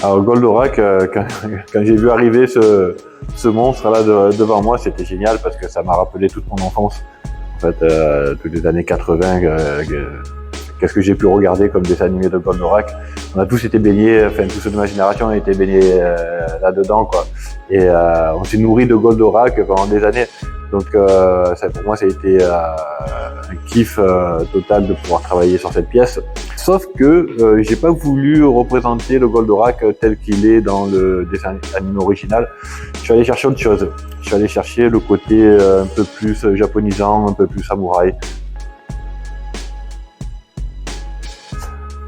Alors Goldorak, quand j'ai vu arriver ce monstre-là devant moi, c'était génial parce que ça m'a rappelé toute mon enfance. En fait, toutes les années 80, qu'est-ce que j'ai pu regarder comme dessin animé de Goldorak. On a tous été baignés, enfin tous ceux de ma génération ont été baignés là-dedans, quoi. Et on s'est nourri de Goldorak pendant des années. Donc ça, pour moi, ça a été un kiff total de pouvoir travailler sur cette pièce. Sauf que j'ai pas voulu représenter le Goldorak tel qu'il est dans le dessin animé original. Je suis allé chercher autre chose. Je suis allé chercher le côté un peu plus japonisant, un peu plus samouraï.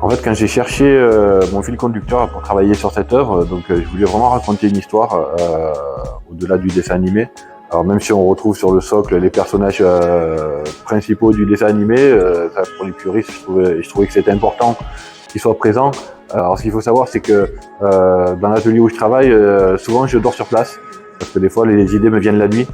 En fait, quand j'ai cherché mon fil conducteur pour travailler sur cette œuvre, donc je voulais vraiment raconter une histoire au-delà du dessin animé. Alors même si on retrouve sur le socle les personnages principaux du dessin animé, ça, pour les puristes, je trouvais que c'était important qu'ils soient présents. Alors ce qu'il faut savoir, c'est que dans l'atelier où je travaille, souvent je dors sur place, parce que des fois les idées me viennent la nuit.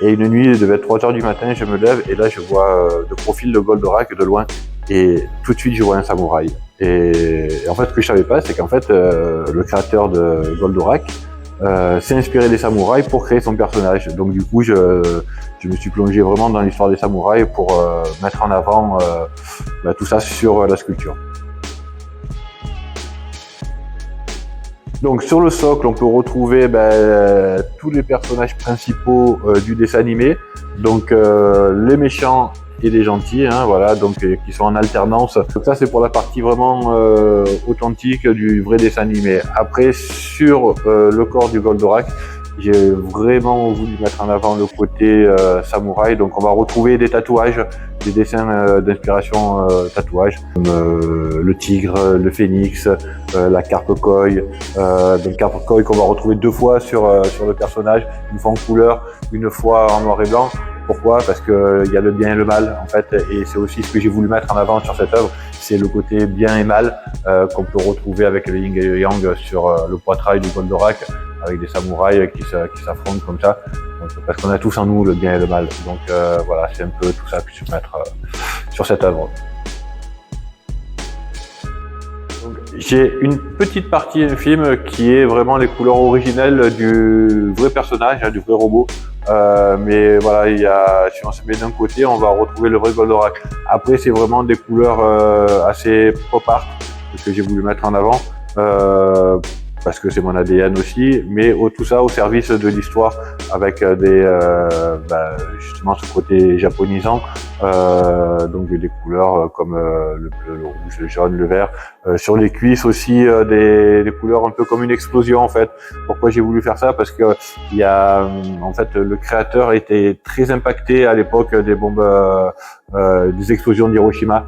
Et une nuit, il devait être 3h du matin, je me lève et là je vois de profil le Goldorak de loin. Et tout de suite je vois un samouraï. Et en fait ce que je savais pas, c'est qu'en fait le créateur de Goldorak s'est inspiré des samouraïs pour créer son personnage. Donc du coup je me suis plongé vraiment dans l'histoire des samouraïs pour mettre en avant tout ça sur la sculpture. Donc sur le socle, on peut retrouver tous les personnages principaux du dessin animé. Donc les méchants et les gentils, hein, voilà, donc qui sont en alternance. Donc ça c'est pour la partie vraiment authentique du vrai dessin animé. Après sur le corps du Goldorak, j'ai vraiment voulu mettre en avant le côté samouraï. Donc on va retrouver des tatouages, des dessins d'inspiration tatouages, comme le tigre, le phénix, la carpe koi. Donc carpe koi qu'on va retrouver 2 fois sur le personnage, une fois en couleur, une fois en noir et blanc. Pourquoi? Parce que y a le bien et le mal en fait, et c'est aussi ce que j'ai voulu mettre en avant sur cette œuvre, c'est le côté bien et mal qu'on peut retrouver avec le yin et le yang sur le poitrail du Goldorak, avec des samouraïs qui s'affrontent comme ça. Donc, parce qu'on a tous en nous le bien et le mal. Donc voilà, c'est un peu tout ça que je vais mettre sur cette œuvre. J'ai une petite partie du film qui est vraiment les couleurs originelles du vrai personnage, du vrai robot. Mais voilà, si on se met d'un côté, on va retrouver le vrai Goldorak. Après, c'est vraiment des couleurs assez pop art que j'ai voulu mettre en avant. Parce que c'est mon ADN aussi, mais tout ça au service de l'histoire avec justement ce côté japonisant, donc des couleurs comme le bleu, le rouge, le jaune, le vert. Sur les cuisses aussi des couleurs un peu comme une explosion en fait. Pourquoi j'ai voulu faire ça? Parce que en fait le créateur était très impacté à l'époque des bombes, des explosions d'Hiroshima.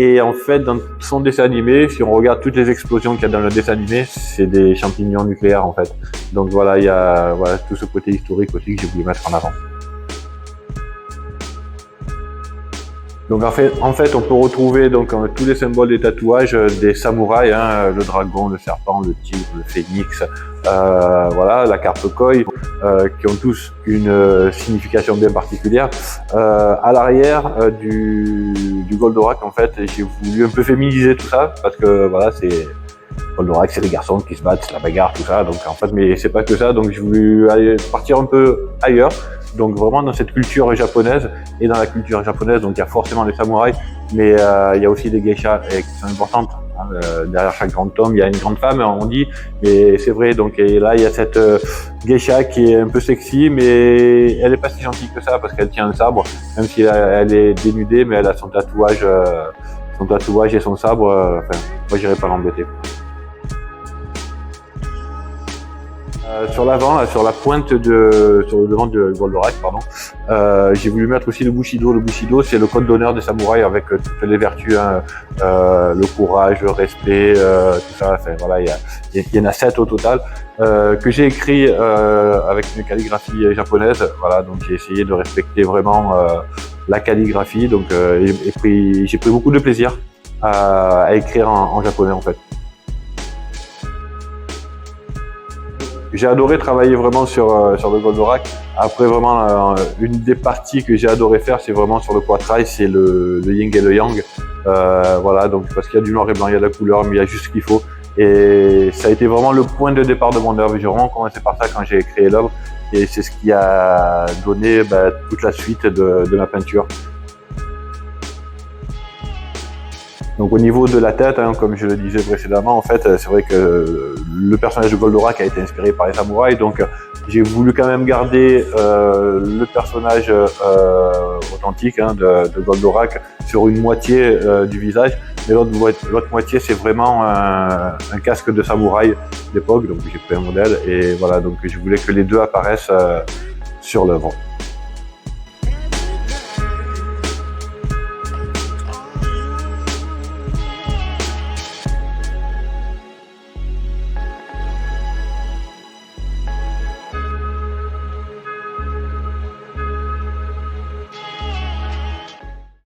Et en fait, dans son dessin animé, si on regarde toutes les explosions qu'il y a dans le dessin animé, c'est des champignons nucléaires en fait. Donc voilà, il y a tout ce côté historique aussi que j'ai voulu mettre en avant. Donc en fait, on peut retrouver donc tous les symboles des tatouages des samouraïs, hein, le dragon, le serpent, le tigre, le phénix, la carpe koi, qui ont tous une signification bien particulière. À l'arrière du Goldorak, en fait, j'ai voulu un peu féminiser tout ça parce que voilà, Goldorak, c'est les garçons qui se battent, c'est la bagarre, tout ça. Donc en fait, mais c'est pas que ça. Donc j'ai voulu aller partir un peu ailleurs. Donc vraiment dans cette culture japonaise, et dans la culture japonaise, donc il y a forcément les samouraïs, mais il y a aussi des geishas qui sont importantes. Derrière chaque grand homme, il y a une grande femme, on dit, mais c'est vrai. Donc et là, il y a cette geisha qui est un peu sexy, mais elle est pas si gentille que ça parce qu'elle tient un sabre, même si elle est dénudée, mais elle a son tatouage et son sabre. Moi, j'irai pas l'embêter. Sur l'avant, sur la pointe sur le devant de Goldorak, pardon, j'ai voulu mettre aussi le Bushido. Le Bushido, c'est le code d'honneur des samouraïs avec toutes les vertus, hein, le courage, le respect, tout ça. Enfin, voilà, il y en a 7 au total que j'ai écrit avec une calligraphie japonaise. Voilà, donc j'ai essayé de respecter vraiment la calligraphie. Donc j'ai pris beaucoup de plaisir à écrire en japonais en fait. J'ai adoré travailler vraiment sur le Goldorak. Après vraiment une des parties que j'ai adoré faire, c'est vraiment sur le poitrail, c'est le yin et le yang. Voilà, donc parce qu'il y a du noir et blanc, il y a de la couleur, mais il y a juste ce qu'il faut. Et ça a été vraiment le point de départ de mon œuvre. J'ai vraiment commencé par ça quand j'ai créé l'œuvre. Et c'est ce qui a donné toute la suite de ma peinture. Donc au niveau de la tête, hein, comme je le disais précédemment, en fait, c'est vrai que le personnage de Goldorak a été inspiré par les samouraïs, donc j'ai voulu quand même garder le personnage authentique hein, de Goldorak sur une moitié du visage, mais l'autre moitié c'est vraiment un casque de samouraï d'époque, donc j'ai pris un modèle et voilà, donc je voulais que les deux apparaissent sur l'œuvre.